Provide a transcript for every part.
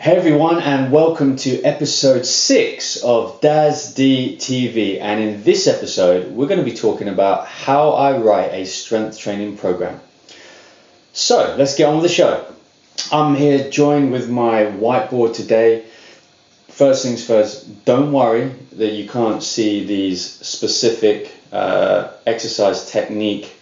Hey everyone, and welcome to episode 6 of Daz Dee TV. And in this episode, we're going to be talking about how I write a strength training program. So let's get on with the show. I'm here joined with my whiteboard today. First things first, don't worry that you can't see these specific exercise technique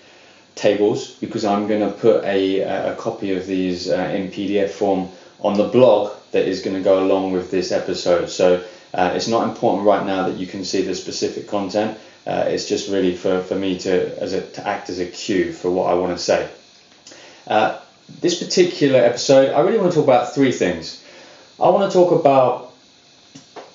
tables, because I'm going to put a copy of these in PDF form on the blog that is going to go along with this episode. So it's not important right now that you can see the specific content. It's just really for me to act as a cue for what I want to say. This particular episode, I really want to talk about three things. I want to talk about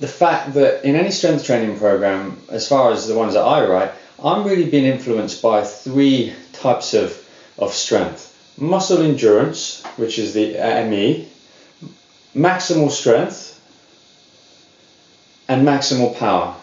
the fact that in any strength training program, as far as the ones that I write, I'm really being influenced by three types of strength. Muscle endurance, which is the ME, maximal strength, and maximal power.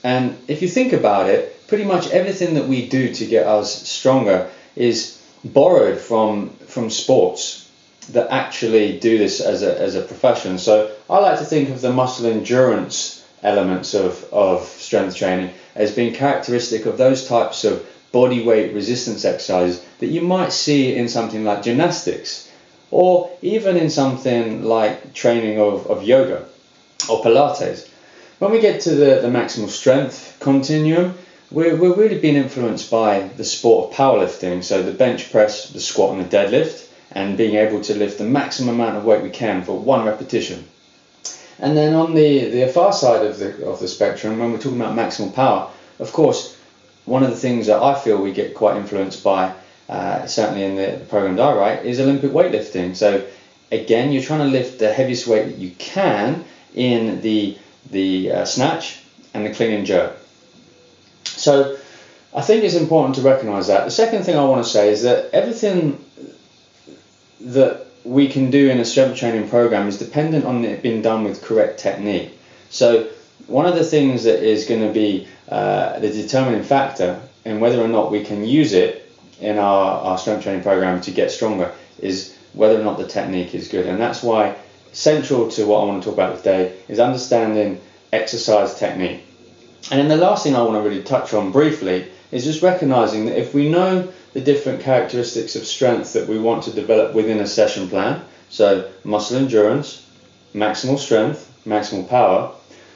And if you think about it, pretty much everything that we do to get us stronger is borrowed from sports that actually do this as a profession. So I like to think of the muscle endurance elements of strength training as being characteristic of those types of body weight resistance exercises that you might see in something like gymnastics, or even in something like training of yoga or Pilates. When we get to the maximal strength continuum, we're really being influenced by the sport of powerlifting, so the bench press, the squat and the deadlift, and being able to lift the maximum amount of weight we can for one repetition. And then on the far side of the spectrum, when we're talking about maximal power, of course, one of the things that I feel we get quite influenced by, certainly in the programs I write, is Olympic weightlifting. So again, you're trying to lift the heaviest weight that you can in the snatch and the clean and jerk. So I think it's important to recognize that. The second thing I want to say is that everything that we can do in a strength training program is dependent on it being done with correct technique. So one of the things that is going to be the determining factor in whether or not we can use it in our strength training program to get stronger is whether or not the technique is good. And that's why central to what I want to talk about today is understanding exercise technique. And then the last thing I want to really touch on briefly is just recognizing that if we know the different characteristics of strength that we want to develop within a session plan, so muscle endurance, maximal strength, maximal power,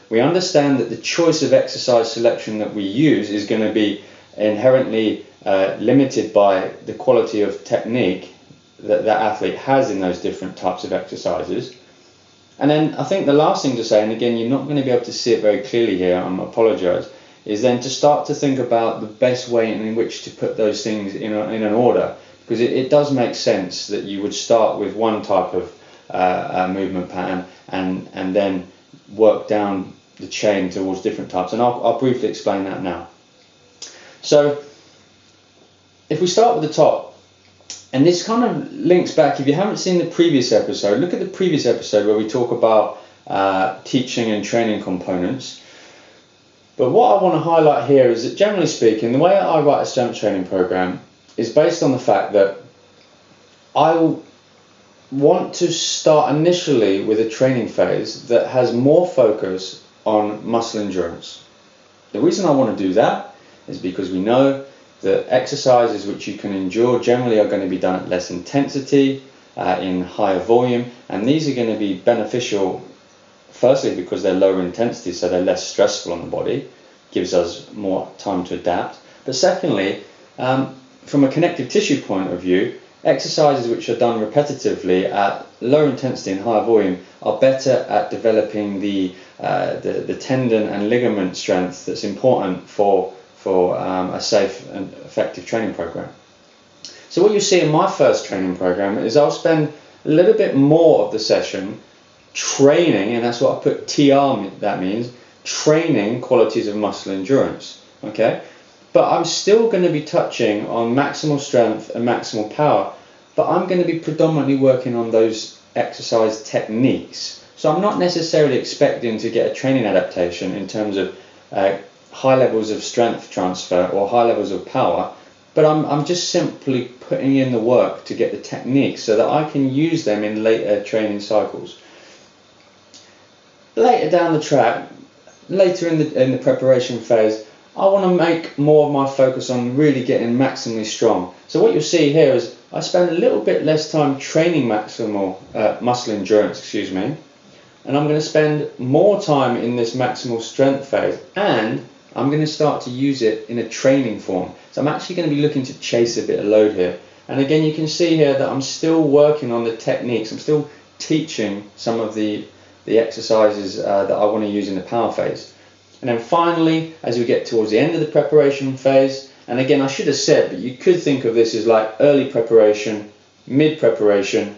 we understand that the choice of exercise selection that we use is going to be inherently limited by the quality of technique that that athlete has in those different types of exercises. And then I think the last thing to say, and again, you're not going to be able to see it very clearly here, I apologize, is then to start to think about the best way in which to put those things in an order, because it does make sense that you would start with one type of movement pattern and then work down the chain towards different types, and I'll briefly explain that now. So if we start with the top, and this kind of links back, if you haven't seen the previous episode, look at the previous episode where we talk about teaching and training components. But what I want to highlight here is that, generally speaking, the way I write a strength training program is based on the fact that I want to start initially with a training phase that has more focus on muscle endurance. The reason I want to do that is because we know that exercises which you can endure generally are going to be done at less intensity, in higher volume, and these are going to be beneficial, firstly because they're lower intensity, so they're less stressful on the body, gives us more time to adapt. But secondly, from a connective tissue point of view, exercises which are done repetitively at lower intensity and higher volume are better at developing the tendon and ligament strength that's important for a safe and effective training program. So what you see in my first training program is I'll spend a little bit more of the session training, and that's what I put TR, that means training qualities of muscle endurance, okay? But I'm still going to be touching on maximal strength and maximal power, but I'm going to be predominantly working on those exercise techniques. So I'm not necessarily expecting to get a training adaptation in terms of high levels of strength transfer or high levels of power, but I'm just simply putting in the work to get the techniques so that I can use them in later training cycles. later down the track, later in the preparation phase, I want to make more of my focus on really getting maximally strong. So what you'll see here is I spend a little bit less time training maximal muscle endurance, and I'm going to spend more time in this maximal strength phase, and I'm going to start to use it in a training form. So I'm actually going to be looking to chase a bit of load here. And again, you can see here that I'm still working on the techniques. I'm still teaching some of the exercises that I want to use in the power phase. And then finally, as we get towards the end of the preparation phase, and again, I should have said, but you could think of this as like early preparation, mid preparation,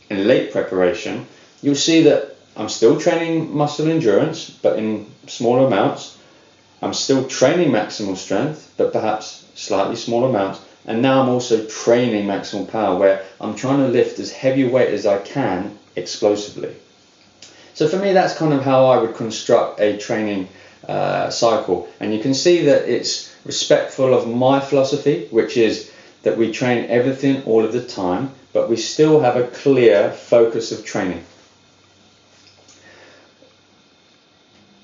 and late preparation. You'll see that I'm still training muscle endurance, but in smaller amounts. I'm still training maximal strength, but perhaps slightly smaller amounts. And now I'm also training maximal power, where I'm trying to lift as heavy a weight as I can explosively. So for me, that's kind of how I would construct a training cycle. And you can see that it's respectful of my philosophy, which is that we train everything all of the time, but we still have a clear focus of training.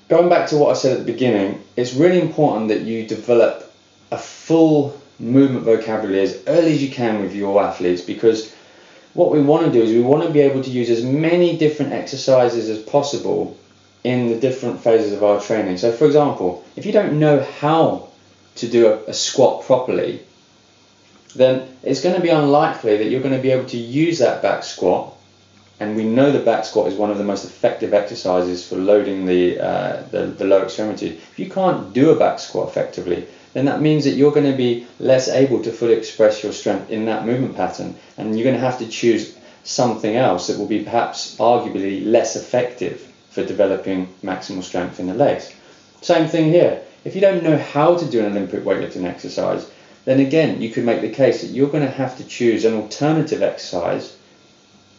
Going back to what I said at the beginning, it's really important that you develop a full movement vocabulary as early as you can with your athletes, because what we want to do is we want to be able to use as many different exercises as possible in the different phases of our training. So for example, if you don't know how to do a squat properly, then it's going to be unlikely that you're going to be able to use that back squat. And we know the back squat is one of the most effective exercises for loading the lower extremity. If you can't do a back squat effectively, then that means that you're going to be less able to fully express your strength in that movement pattern, and you're going to have to choose something else that will be perhaps arguably less effective for developing maximal strength in the legs. Same thing here. If you don't know how to do an Olympic weightlifting exercise, then again you could make the case that you're going to have to choose an alternative exercise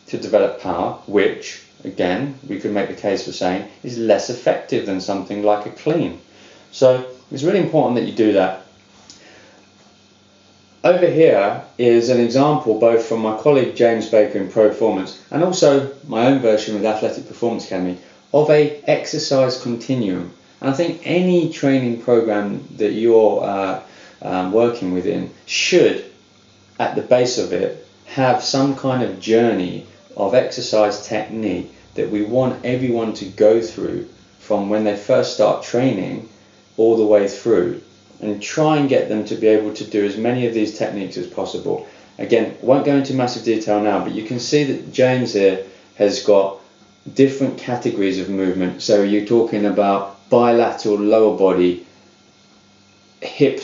to develop power, which again we could make the case for saying is less effective than something like a clean. So it's really important that you do that. Over here is an example both from my colleague James Baker in Pro Performance and also my own version with Athletic Performance Academy of a exercise continuum. And I think any training program that you're working within should, at the base of it, have some kind of journey of exercise technique that we want everyone to go through from when they first start training all the way through, and try and get them to be able to do as many of these techniques as possible. Again, won't go into massive detail now, but you can see that James here has got different categories of movement. So you're talking about bilateral lower body, hip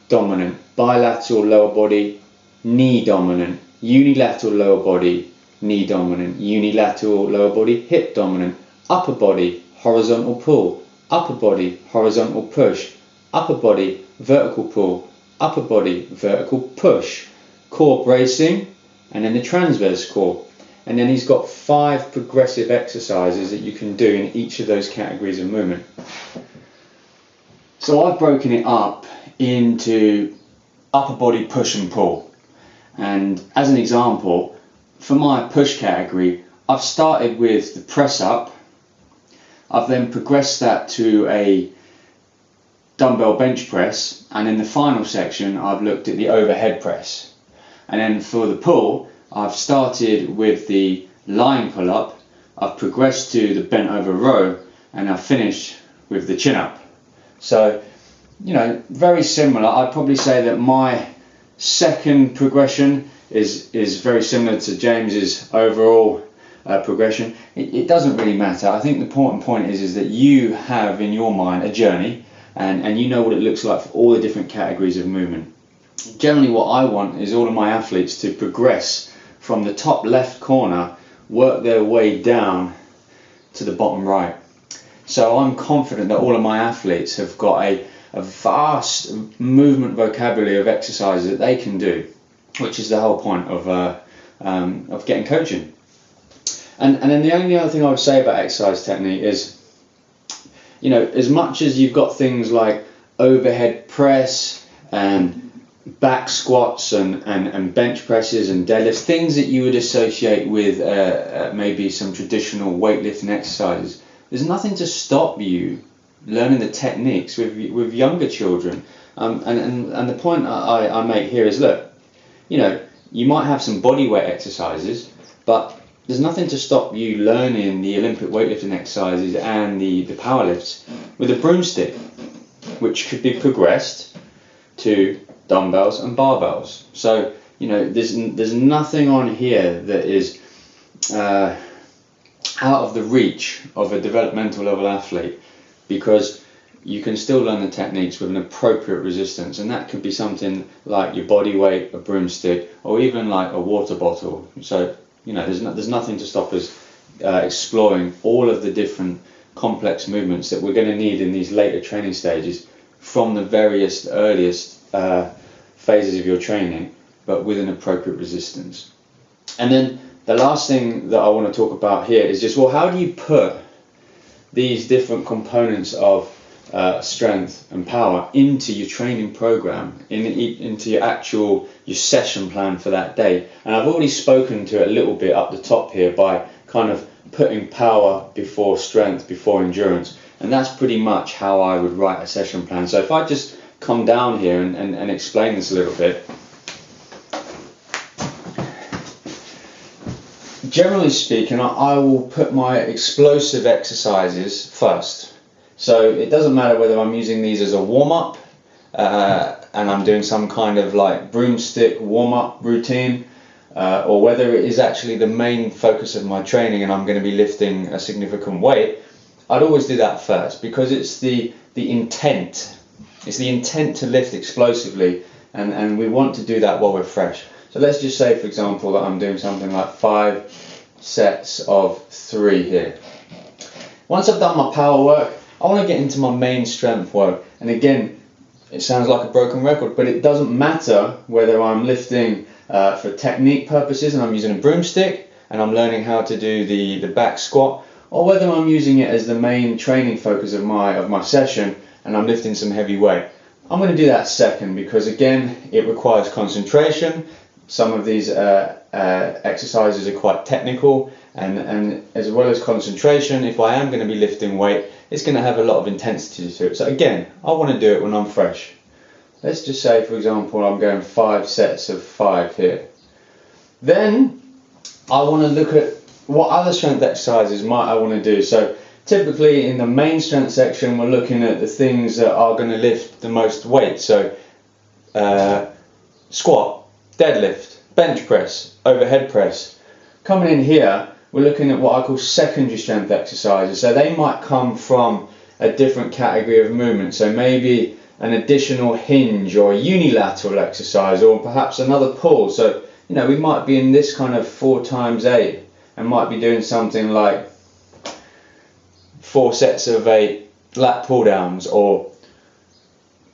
dominant, bilateral lower body, knee dominant, unilateral lower body, knee dominant, unilateral lower body, hip dominant, upper body, horizontal pull, upper body, horizontal push, upper body, vertical pull, upper body, vertical push, core bracing, and then the transverse core. And then he's got 5 progressive exercises that you can do in each of those categories of movement. So I've broken it up into upper body push and pull. And as an example, for my push category, I've started with the press up. I've then progressed that to a dumbbell bench press, and in the final section I've looked at the overhead press. And then for the pull, I've started with the lying pull up, I've progressed to the bent over row, and I've finished with the chin up. So, you know, very similar. I'd probably say that my second progression is very similar to James's overall progression. It doesn't really matter. I think the important point is that you have in your mind a journey, and you know what it looks like for all the different categories of movement. Generally what I want is all of my athletes to progress from the top left corner, work their way down to the bottom right. So I'm confident that all of my athletes have got a vast movement vocabulary of exercises that they can do, which is the whole point of getting coaching. And then the only other thing I would say about exercise technique is, you know, as much as you've got things like overhead press and back squats and bench presses and deadlifts, things that you would associate with maybe some traditional weightlifting exercises, there's nothing to stop you learning the techniques with younger children. And the point I make here is, look, you might have some body weight exercises, but there's nothing to stop you learning the Olympic weightlifting exercises and the power lifts with a broomstick, which could be progressed to dumbbells and barbells. So, there's nothing on here that is out of the reach of a developmental level athlete, because you can still learn the techniques with an appropriate resistance, and that could be something like your body weight, a broomstick, or even like a water bottle. So there's nothing to stop us exploring all of the different complex movements that we're going to need in these later training stages from the various earliest phases of your training, but with an appropriate resistance. And then the last thing that I want to talk about here is just, well, how do you put these different components of strength and power into your training program, into your session plan for that day? And I've already spoken to it a little bit up the top here by kind of putting power before strength, before endurance, and that's pretty much how I would write a session plan. So if I just come down here and explain this a little bit. Generally speaking, I will put my explosive exercises first. So it doesn't matter whether I'm using these as a warm-up and I'm doing some kind of like broomstick warm-up routine, or whether it is actually the main focus of my training and I'm going to be lifting a significant weight. I'd always do that first, because it's the intent. It's the intent to lift explosively, and we want to do that while we're fresh. So let's just say, for example, that I'm doing something like 5 sets of 3 here. Once I've done my power work, I want to get into my main strength work. And again, it sounds like a broken record, but it doesn't matter whether I'm lifting for technique purposes and I'm using a broomstick and I'm learning how to do the back squat, or whether I'm using it as the main training focus of my session and I'm lifting some heavy weight. I'm going to do that second, because again, it requires concentration. Some of these exercises are quite technical, and as well as concentration, if I am going to be lifting weight, it's going to have a lot of intensity to it. So again, I want to do it when I'm fresh. Let's just say, for example, I'm going 5 sets of 5 here. Then I want to look at what other strength exercises might I want to do. So typically in the main strength section, we're looking at the things that are going to lift the most weight. So squat, deadlift, bench press, overhead press. Coming in here, we're looking at what I call secondary strength exercises. So they might come from a different category of movement. So maybe an additional hinge or a unilateral exercise, or perhaps another pull. So we might be in this kind of 4 times 8 and might be doing something like 4 sets of 8 lat pull downs, or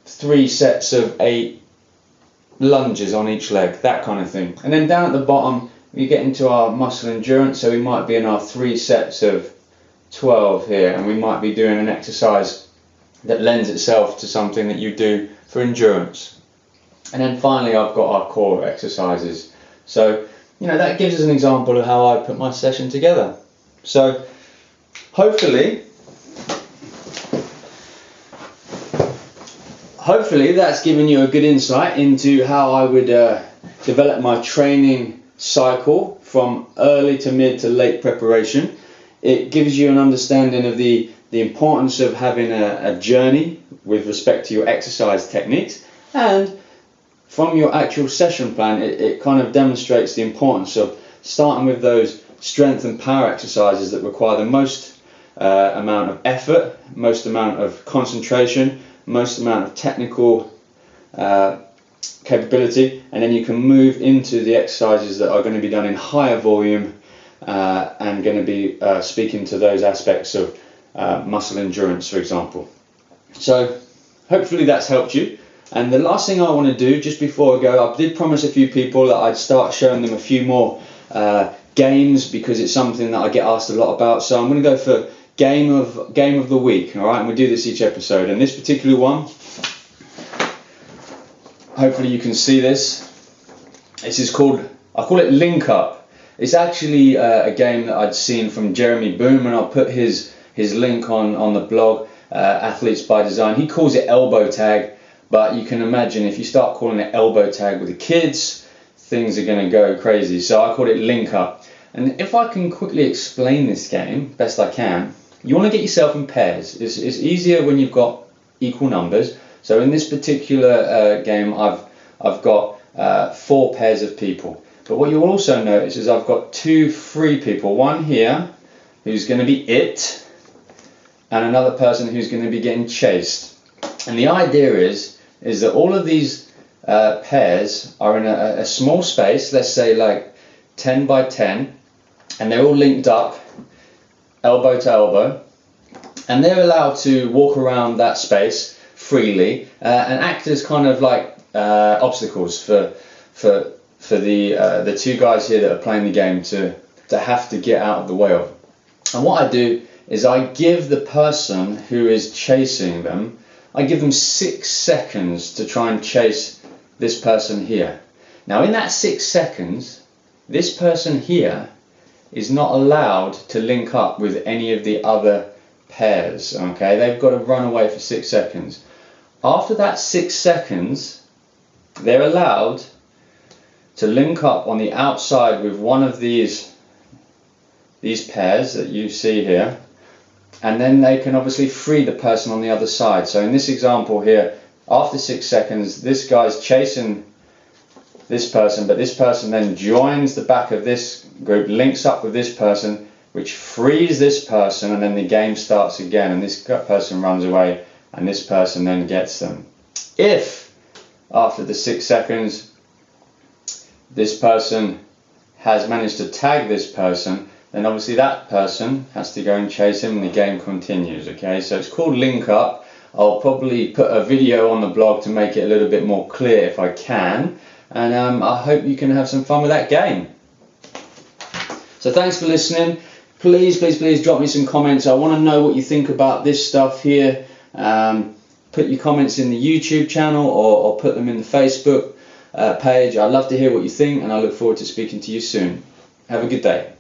3 sets of 8 lunges on each leg, that kind of thing. And then down at the bottom, we get into our muscle endurance. So we might be in our 3 sets of 12 here, and we might be doing an exercise that lends itself to something that you do for endurance. And then finally, I've got our core exercises. So that gives us an example of how I put my session together. So hopefully that's given you a good insight into how I would develop my training cycle from early to mid to late preparation. It gives you an understanding of the importance of having a journey with respect to your exercise techniques, and from your actual session plan, it kind of demonstrates the importance of starting with those strength and power exercises that require the most amount of effort, most amount of concentration, most amount of technical capability, and then you can move into the exercises that are going to be done in higher volume and going to be speaking to those aspects of muscle endurance, for example. So hopefully that's helped you. And the last thing I want to do just before I go, I did promise a few people that I'd start showing them a few more games, because it's something that I get asked a lot about. So I'm going to go for game of the week, all right? And we do this each episode. And this particular one, hopefully you can see this. This is called, I call it Link Up. It's actually a game that I'd seen from Jeremy Boom, and I'll put his his link on the blog, Athletes by Design. He calls it elbow tag, but you can imagine if you start calling it elbow tag with the kids, things are going to go crazy. So I call it link up. And if I can quickly explain this game best I can, you want to get yourself in pairs. It's easier when you've got equal numbers. So in this particular game, I've got 4 pairs of people. But what you'll also notice is I've got 2 free people. One here who's going to be it, and another person who's going to be getting chased. And the idea is that all of these pairs are in a small space, let's say like 10 by 10, and they're all linked up, elbow to elbow, and they're allowed to walk around that space freely and act as kind of like obstacles for the 2 guys here that are playing the game to have to get out of the way of. And what I do is I give the person who is chasing them, I give them 6 seconds to try and chase this person here. Now in that 6 seconds, this person here is not allowed to link up with any of the other pairs, okay? They've got to run away for 6 seconds. After that 6 seconds, they're allowed to link up on the outside with one of these pairs that you see here, and then they can obviously free the person on the other side. So in this example here, after 6 seconds, this guy's chasing this person, but this person then joins the back of this group, links up with this person, which frees this person, and then the game starts again, and this person runs away, and this person then gets them. If after the 6 seconds this person has managed to tag this person, then obviously that person has to go and chase him, and the game continues. Okay, so it's called link up. I'll probably put a video on the blog to make it a little bit more clear if I can, and I hope you can have some fun with that game. So thanks for listening. Please drop me some comments. I want to know what you think about this stuff here. Put your comments in the YouTube channel or put them in the Facebook page. I'd love to hear what you think, and I look forward to speaking to you soon. Have a good day.